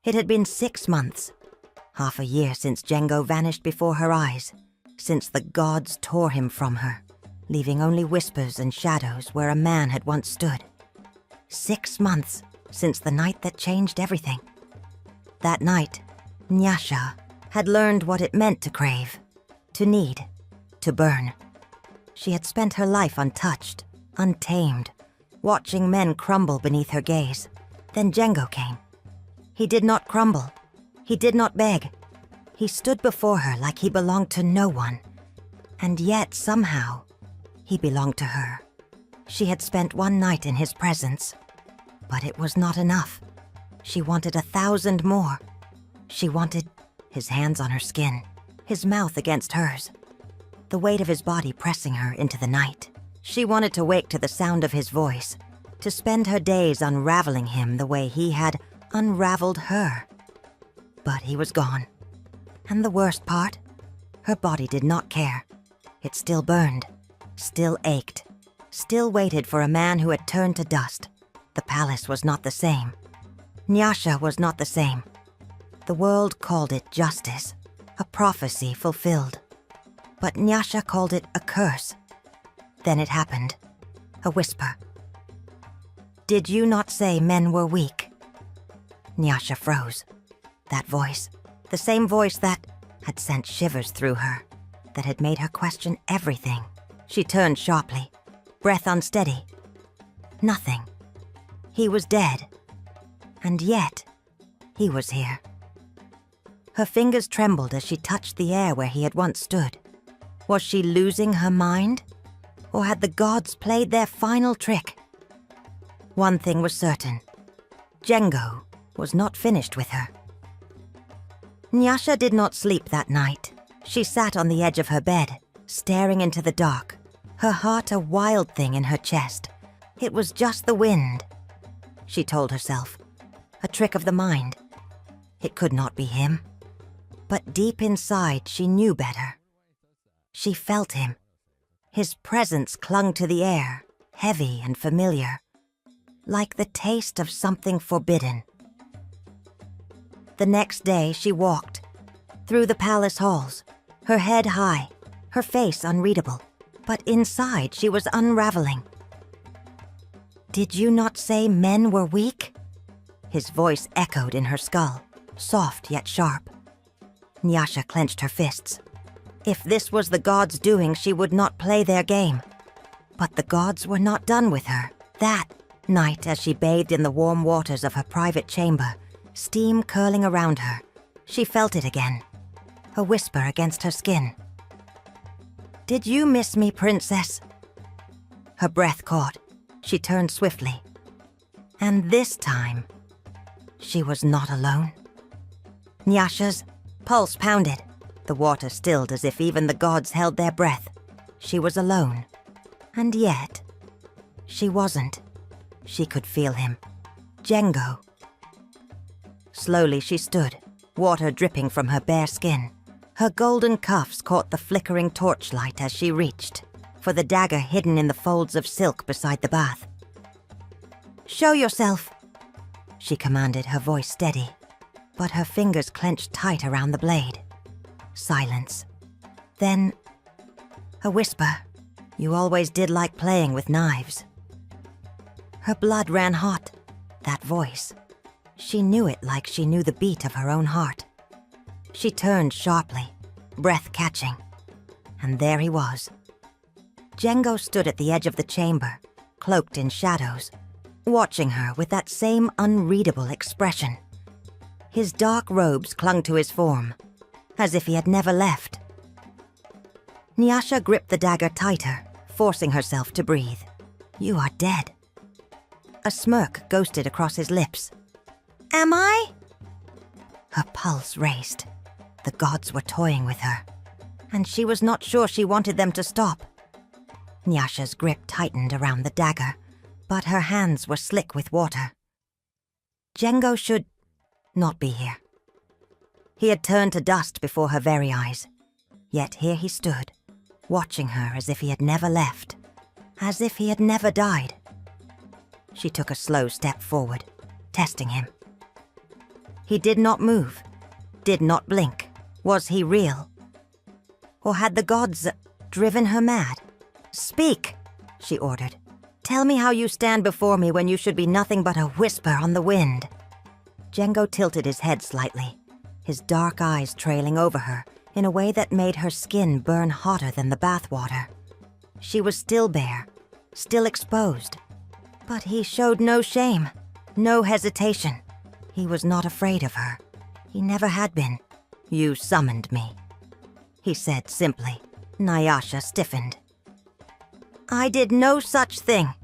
It had been 6 months, half a year since Django vanished before her eyes, since the gods tore him from her, leaving only whispers and shadows where a man had once stood. 6 months since the night that changed everything. That night, Nyasha had learned what it meant to crave, to need, to burn. She had spent her life untouched, untamed, watching men crumble beneath her gaze. Then Django came. He did not crumble. He did not beg. He stood before her like he belonged to no one. And yet, somehow, he belonged to her. She had spent one night in his presence. But it was not enough. She wanted 1,000 more. She wanted his hands on her skin, his mouth against hers, the weight of his body pressing her into the night. She wanted to wake to the sound of his voice, to spend her days unraveling him the way he had unraveled her. But he was gone. And the worst part? Her body did not care. It still burned, still ached, still waited for a man who had turned to dust. The palace was not the same. Nyasha was not the same. The world called it justice, a prophecy fulfilled. But Nyasha called it a curse. Then it happened. A whisper. "Did you not say men were weak?" Nyasha froze. That voice, the same voice that had sent shivers through her, that had made her question everything. She turned sharply, breath unsteady. Nothing. He was dead. And yet, he was here. Her fingers trembled as she touched the air where he had once stood. Was she losing her mind? Or had the gods played their final trick? One thing was certain. Django was not finished with her. Nyasha did not sleep that night. She sat on the edge of her bed, staring into the dark, her heart a wild thing in her chest. It was just the wind, she told herself. A trick of the mind. It could not be him. But deep inside, she knew better. She felt him. His presence clung to the air, heavy and familiar, like the taste of something forbidden. The next day, she walked through the palace halls, her head high, her face unreadable, but inside she was unraveling. "Did you not say men were weak?" His voice echoed in her skull, soft yet sharp. Nyasha clenched her fists. If this was the gods' doing, she would not play their game. But the gods were not done with her. That night, as she bathed in the warm waters of her private chamber, steam curling around her, she felt it again, a whisper against her skin. "Did you miss me, princess?" Her breath caught. She turned swiftly. And this time, she was not alone. Nyasha's pulse pounded. The water stilled as if even the gods held their breath. She was alone. And yet, she wasn't. She could feel him. Django. Slowly she stood, water dripping from her bare skin. Her golden cuffs caught the flickering torchlight as she reached for the dagger hidden in the folds of silk beside the bath. "Show yourself," she commanded, her voice steady, but her fingers clenched tight around the blade. Silence. Then, a whisper. "You always did like playing with knives." Her blood ran hot. That voice. She knew it like she knew the beat of her own heart. She turned sharply, breath catching. And there he was. Django stood at the edge of the chamber, cloaked in shadows, watching her with that same unreadable expression. His dark robes clung to his form, as if he had never left. Nyasha gripped the dagger tighter, forcing herself to breathe. "You are dead." A smirk ghosted across his lips. "Am I?" Her pulse raced. The gods were toying with her, and she was not sure she wanted them to stop. Nyasha's grip tightened around the dagger, but her hands were slick with water. Django should not be here. He had turned to dust before her very eyes, yet here he stood, watching her as if he had never left, as if he had never died. She took a slow step forward, testing him. He did not move, did not blink. Was he real? Or had the gods driven her mad? "Speak," she ordered. "Tell me how you stand before me when you should be nothing but a whisper on the wind." Django tilted his head slightly, his dark eyes trailing over her in a way that made her skin burn hotter than the bathwater. She was still bare, still exposed. But he showed no shame, no hesitation. He was not afraid of her. He never had been. "You summoned me," he said simply. Nyasha stiffened. "I did no such thing."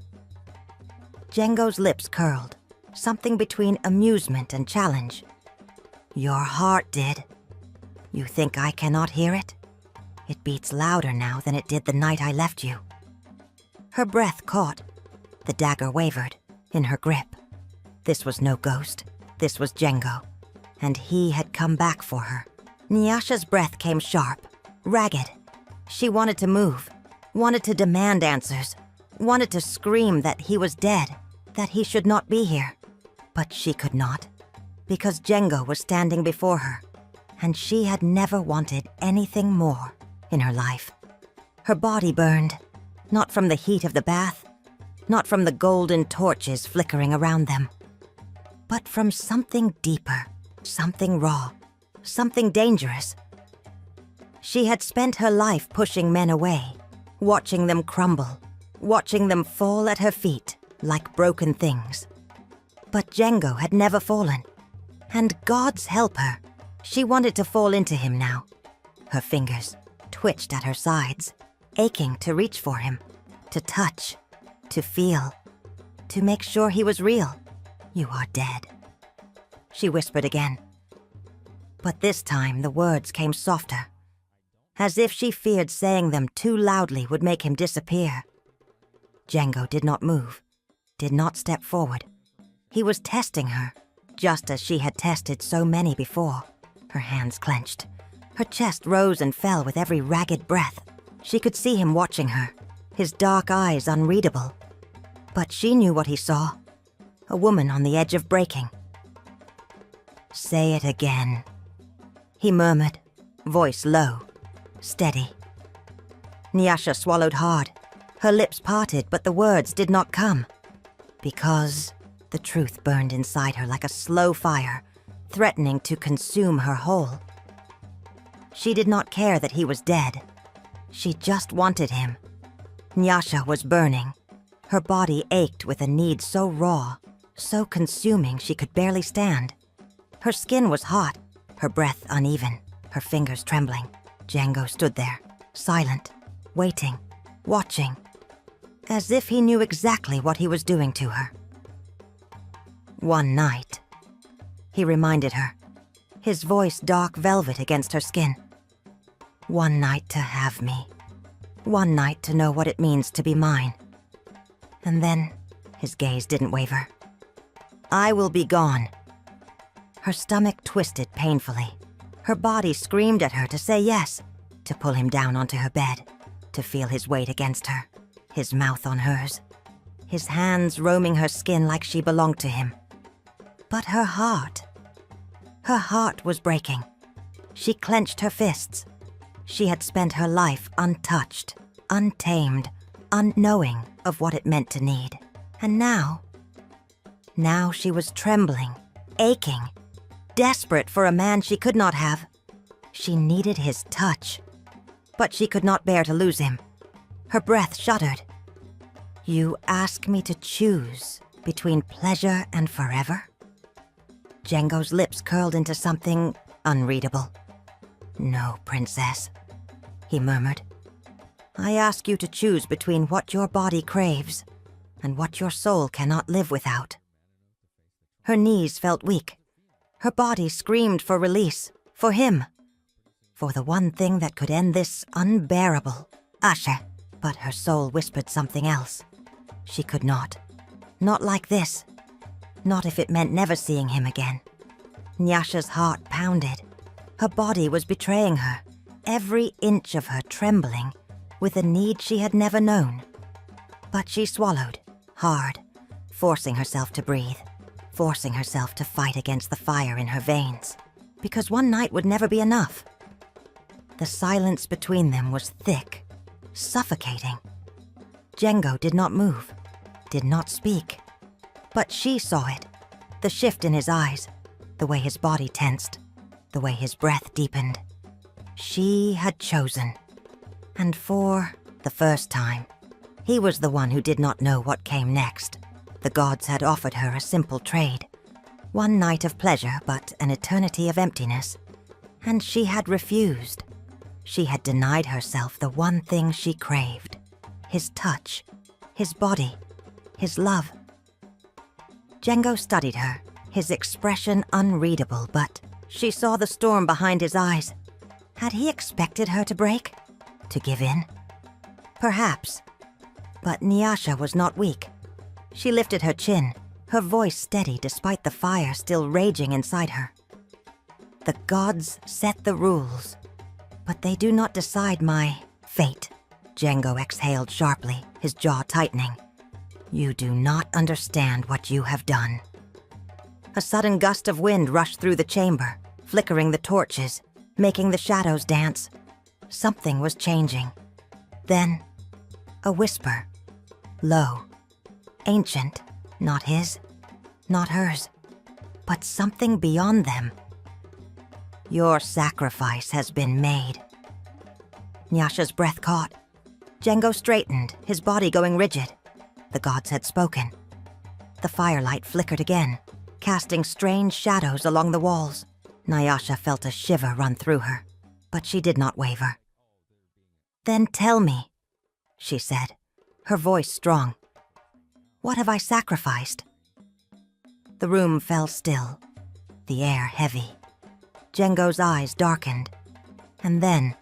Django's lips curled, something between amusement and challenge. "Your heart did. You think I cannot hear it? It beats louder now than it did the night I left you." Her breath caught. The dagger wavered in her grip. This was no ghost. This was Django. And he had come back for her. Nyasha's breath came sharp, ragged. She wanted to move, wanted to demand answers, wanted to scream that he was dead, that he should not be here. But she could not, because Django was standing before her, and she had never wanted anything more in her life. Her body burned, not from the heat of the bath, not from the golden torches flickering around them, but from something deeper, something raw, something dangerous. She had spent her life pushing men away, watching them crumble, watching them fall at her feet like broken things. But Django had never fallen, and gods help her, she wanted to fall into him now. Her fingers twitched at her sides, aching to reach for him, to touch, to feel, to make sure he was real. "You are dead," she whispered again. But this time the words came softer, as if she feared saying them too loudly would make him disappear. Django did not move, did not step forward. He was testing her, just as she had tested so many before. Her hands clenched. Her chest rose and fell with every ragged breath. She could see him watching her, his dark eyes unreadable. But she knew what he saw. A woman on the edge of breaking. "Say it again," he murmured, voice low, steady. Nyasha swallowed hard. Her lips parted, but the words did not come. Because the truth burned inside her like a slow fire, threatening to consume her whole. She did not care that he was dead. She just wanted him. Nyasha was burning. Her body ached with a need so raw, so consuming she could barely stand. Her skin was hot, her breath uneven, her fingers trembling. Django stood there, silent, waiting, watching, as if he knew exactly what he was doing to her. "One night," he reminded her, his voice dark velvet against her skin. "One night to have me. One night to know what it means to be mine." And then, his gaze didn't waver. "I will be gone." Her stomach twisted painfully. Her body screamed at her to say yes, to pull him down onto her bed, to feel his weight against her, his mouth on hers, his hands roaming her skin like she belonged to him. But her heart was breaking. She clenched her fists. She had spent her life untouched, untamed, unknowing of what it meant to need. And now she was trembling, aching, desperate for a man she could not have. She needed his touch, but she could not bear to lose him. Her breath shuddered. "You ask me to choose between pleasure and forever?" Django's lips curled into something unreadable. "No, princess," he murmured. "I ask you to choose between what your body craves and what your soul cannot live without." Her knees felt weak. Her body screamed for release, for him, for the one thing that could end this unbearable Ashe. But her soul whispered something else. She could not. Not like this. Not if it meant never seeing him again. Nyasha's heart pounded. Her body was betraying her, every inch of her trembling with a need she had never known. But she swallowed, hard, forcing herself to breathe, forcing herself to fight against the fire in her veins, because one night would never be enough. The silence between them was thick, suffocating. Django did not move, did not speak, but she saw it, the shift in his eyes, the way his body tensed, the way his breath deepened. She had chosen, and for the first time, he was the one who did not know what came next. The gods had offered her a simple trade, one night of pleasure but an eternity of emptiness, and she had refused. She had denied herself the one thing she craved: his touch, his body, his love. Django studied her, his expression unreadable, but she saw the storm behind his eyes. Had he expected her to break? To give in? Perhaps. But Nyasha was not weak. She lifted her chin, her voice steady despite the fire still raging inside her. The gods set the rules, but they do not decide my fate. Django exhaled sharply, his jaw tightening. You do not understand what you have done. A sudden gust of wind rushed through the chamber, flickering the torches, making the shadows dance. Something was changing. Then, a whisper. Low. Ancient. Not his. Not hers. But something beyond them. Your sacrifice has been made. Nyasha's breath caught. Django straightened, his body going rigid. The gods had spoken. The firelight flickered again, casting strange shadows along the walls. Nyasha felt a shiver run through her, but she did not waver. Then tell me, she said, her voice strong. What have I sacrificed? The room fell still, the air heavy. Django's eyes darkened, and then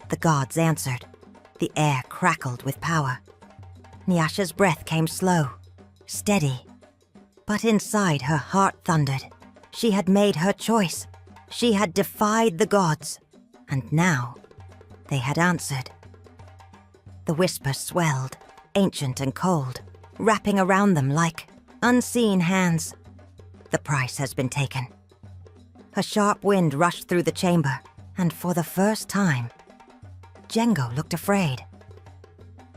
the gods answered. The air crackled with power. Nyasha's breath came slow, steady. But inside her heart thundered. She had made her choice. She had defied the gods, and now they had answered. The whisper swelled, ancient and cold, wrapping around them like unseen hands. The price has been taken. A sharp wind rushed through the chamber, and for the first time, Django looked afraid.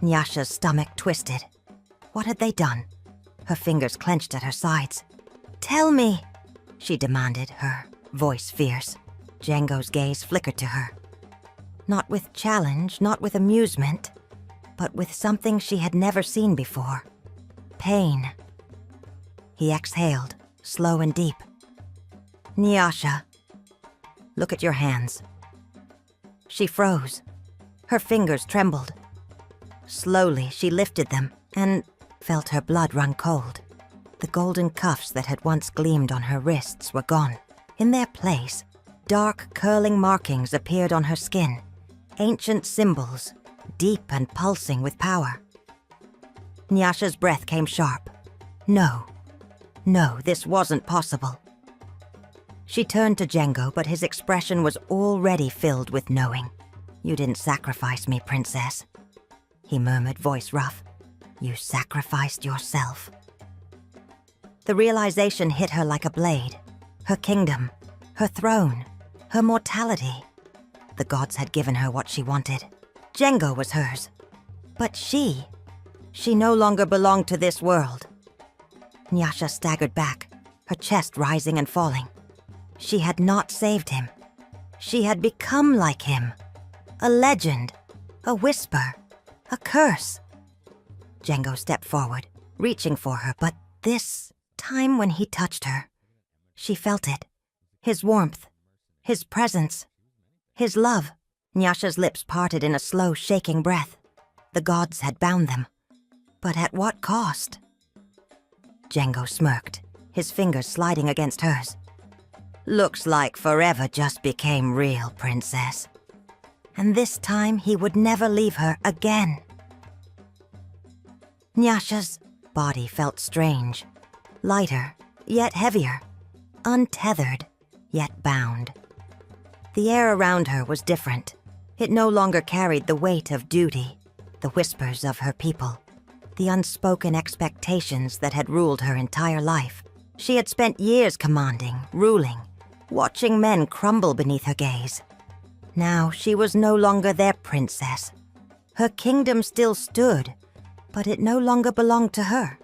Nyasha's stomach twisted. What had they done? Her fingers clenched at her sides. Tell me, she demanded, her voice fierce. Django's gaze flickered to her. Not with challenge, not with amusement, but with something she had never seen before. Pain. He exhaled, slow and deep. Nyasha, look at your hands. She froze. Her fingers trembled. Slowly, she lifted them and felt her blood run cold. The golden cuffs that had once gleamed on her wrists were gone. In their place, dark, curling markings appeared on her skin, ancient symbols, deep and pulsing with power. Nyasha's breath came sharp. No, this wasn't possible. She turned to Django, but his expression was already filled with knowing. You didn't sacrifice me, princess, he murmured, voice rough. You sacrificed yourself. The realization hit her like a blade. Her kingdom, her throne, her mortality. The gods had given her what she wanted. Django was hers. But she no longer belonged to this world. Nyasha staggered back, her chest rising and falling. She had not saved him. She had become like him. A legend, a whisper, a curse. Django stepped forward, reaching for her, but this time when he touched her, she felt it. His warmth, his presence, his love. Nyasha's lips parted in a slow, shaking breath. The gods had bound them. But at what cost? Django smirked, his fingers sliding against hers. Looks like forever just became real, princess. And this time he would never leave her again. Nyasha's body felt strange, lighter, yet heavier, untethered, yet bound. The air around her was different. It no longer carried the weight of duty, the whispers of her people, the unspoken expectations that had ruled her entire life. She had spent years commanding, ruling, watching men crumble beneath her gaze. Now she was no longer their princess. Her kingdom still stood, but it no longer belonged to her.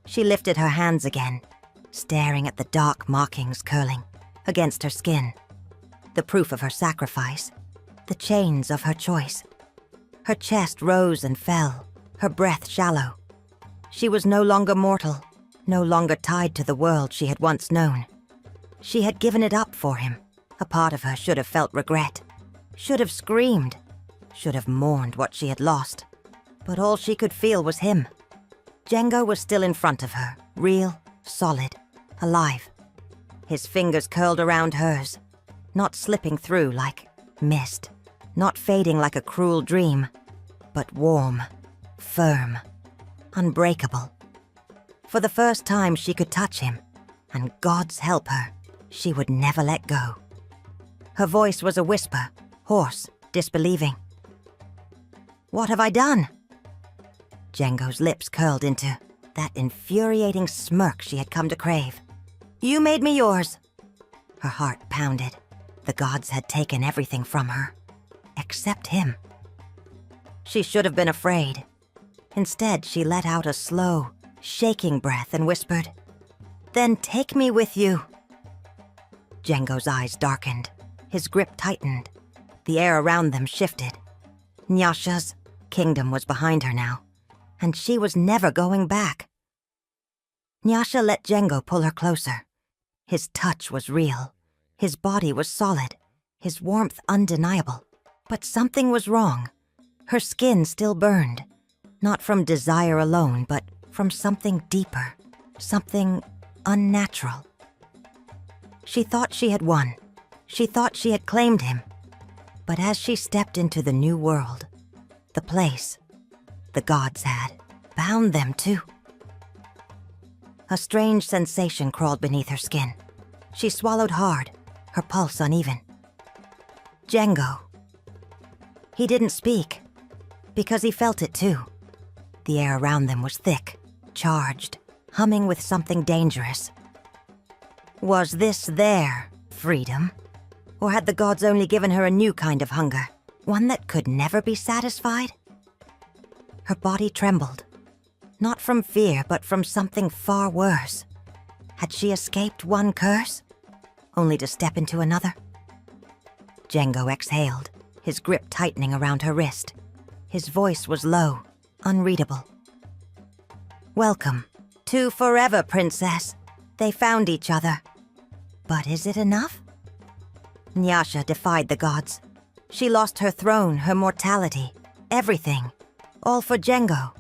She lifted her hands again, staring at the dark markings curling against her skin, the proof of her sacrifice, the chains of her choice. Her chest rose and fell, her breath shallow. She was no longer mortal, no longer tied to the world she had once known. She had given it up for him. A part of her should have felt regret, should have screamed, should have mourned what she had lost. But all she could feel was him. Django was still in front of her, real, solid, alive. His fingers curled around hers, not slipping through like mist, not fading like a cruel dream, but warm, firm, unbreakable. For the first time she could touch him, and God's help her, she would never let go. Her voice was a whisper, hoarse, disbelieving. "What have I done?" Django's lips curled into that infuriating smirk she had come to crave. "You made me yours." Her heart pounded. The gods had taken everything from her, except him. She should have been afraid. Instead, she let out a slow, shaking breath and whispered, "Then take me with you." Django's eyes darkened. His grip tightened. The air around them shifted. Nyasha's kingdom was behind her now, and she was never going back. Nyasha let Django pull her closer. His touch was real. His body was solid. His warmth undeniable. But something was wrong. Her skin still burned. Not from desire alone, but from something deeper. Something unnatural. She thought she had won. She thought she had claimed him. But as she stepped into the new world, the place the gods had bound them too. A strange sensation crawled beneath her skin. She swallowed hard, her pulse uneven. Django. He didn't speak, because he felt it too. The air around them was thick, charged, humming with something dangerous. Was this their freedom? Or had the gods only given her a new kind of hunger, one that could never be satisfied? Her body trembled, not from fear, but from something far worse. Had she escaped one curse, only to step into another? Django exhaled, his grip tightening around her wrist. His voice was low, unreadable. "Welcome to forever, princess." They found each other. But is it enough? Nyasha defied the gods. She lost her throne, her mortality, everything, all for Django.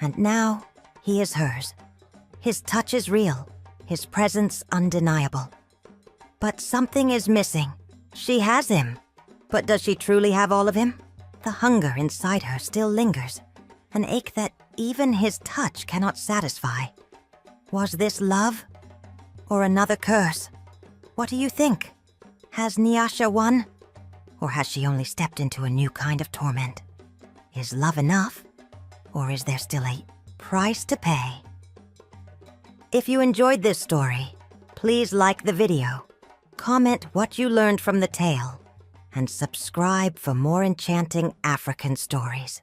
And now, he is hers. His touch is real, his presence undeniable. But something is missing. She has him. But does she truly have all of him? The hunger inside her still lingers, an ache that even his touch cannot satisfy. Was this love? Or another curse? What do you think? Has Nyasha won? Or has she only stepped into a new kind of torment? Is love enough? Or is there still a price to pay? If you enjoyed this story, please like the video, comment what you learned from the tale, and subscribe for more enchanting African stories.